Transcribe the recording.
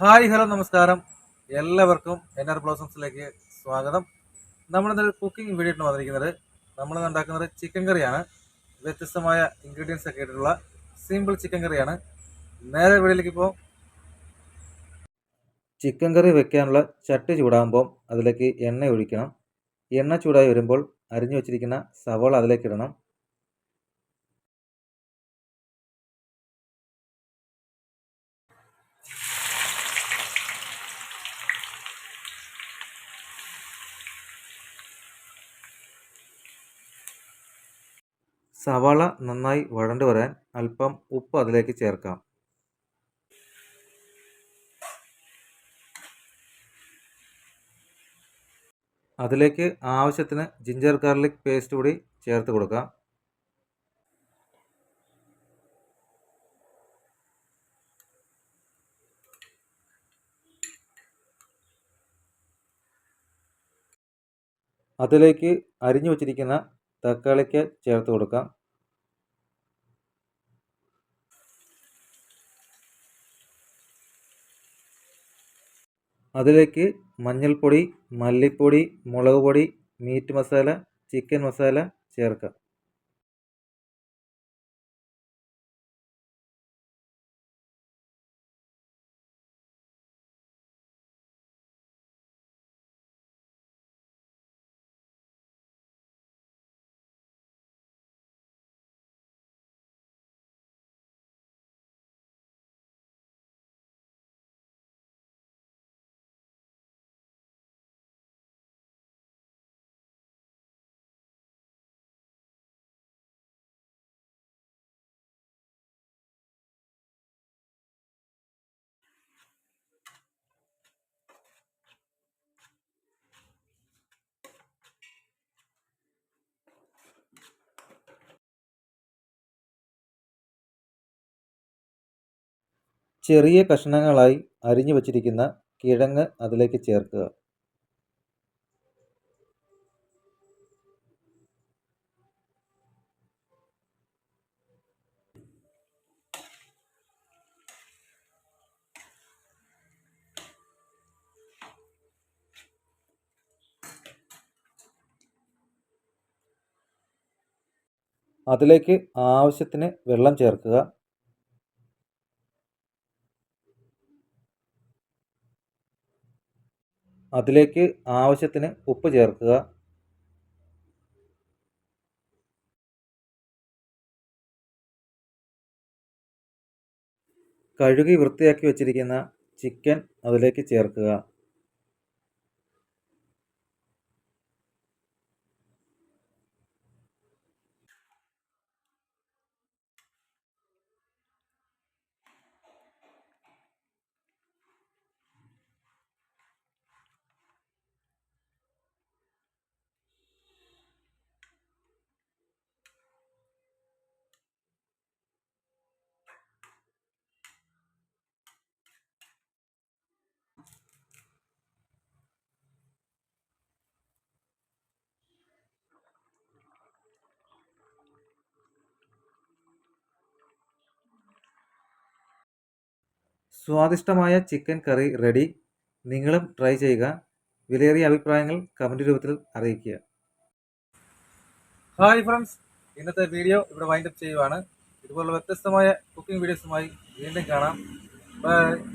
Hi hello നമസ്കാരം. എല്ലാവർക്കും NR ബ്ലോസംസിലേക്ക് സ്വാഗതം. നമ്മളിന്നൊരു കുക്കിംഗ് വീഡിയോ ആണ് വന്നിരിക്കുന്നത്. നമ്മൾ ഉണ്ടാക്കുന്നത് ചിക്കൻ കറിയാണ്. വ്യത്യസ്തമായ ഇൻഗ്രീഡിയൻസ് ഒക്കെ ആയിട്ടുള്ള സിമ്പിൾ ചിക്കൻ കറിയാണ്. നേരെ വീഡിയോയിലേക്ക് ഇപ്പോൾ ചിക്കൻ കറി വെക്കാനുള്ള ചട്ടി ചൂടാകുമ്പോൾ അതിലേക്ക് എണ്ണ ഒഴിക്കണം. എണ്ണ ചൂടായി വരുമ്പോൾ അരിഞ്ഞു വെച്ചിരിക്കുന്ന സവാള അതിലേക്ക് ഇടണം. സവാള നന്നായി വഴണ്ടു വരാൻ അല്പം ഉപ്പ് അതിലേക്ക് ചേർക്കാം. അതിലേക്ക് ആവശ്യത്തിന് ജിഞ്ചർ ഗാർലിക് പേസ്റ്റ് കൂടി ചേർത്ത് കൊടുക്കാം. അതിലേക്ക് അരിഞ്ഞു വച്ചിരിക്കുന്ന തക്കാളിക്ക് ചേർത്ത് കൊടുക്കാം. അതിലേക്ക് മഞ്ഞൾപ്പൊടി, മല്ലിപ്പൊടി, മുളക് പൊടി, മീറ്റ് മസാല, ചിക്കൻ മസാല ചേർക്കാം. ചെറിയ കഷ്ണങ്ങളായി അരിഞ്ഞു വച്ചിരിക്കുന്ന കിഴങ്ങ് അതിലേക്ക് ചേർക്കുക. അതിലേക്ക് ആവശ്യത്തിന് വെള്ളം ചേർക്കുക. അതിലേക്ക് ആവശ്യത്തിന് ഉപ്പ് ചേർക്കുക. കഴുകി വൃത്തിയാക്കി വച്ചിരിക്കുന്ന ചിക്കൻ അതിലേക്ക് ചേർക്കുക. സ്വാദിഷ്ടമായ ചിക്കൻ കറി റെഡി. നിങ്ങളും ട്രൈ ചെയ്യുക. വിലയേറിയ അഭിപ്രായങ്ങൾ കമൻറ്റ് രൂപത്തിൽ അറിയിക്കുക. ഹായ് ഫ്രണ്ട്സ്, ഇന്നത്തെ വീഡിയോ ഇവിടെ വൈൻഡപ്പ് ചെയ്യുവാണ്. ഇതുപോലുള്ള വ്യത്യസ്തമായ കുക്കിംഗ് വീഡിയോസുമായി വീണ്ടും കാണാം. ബൈ.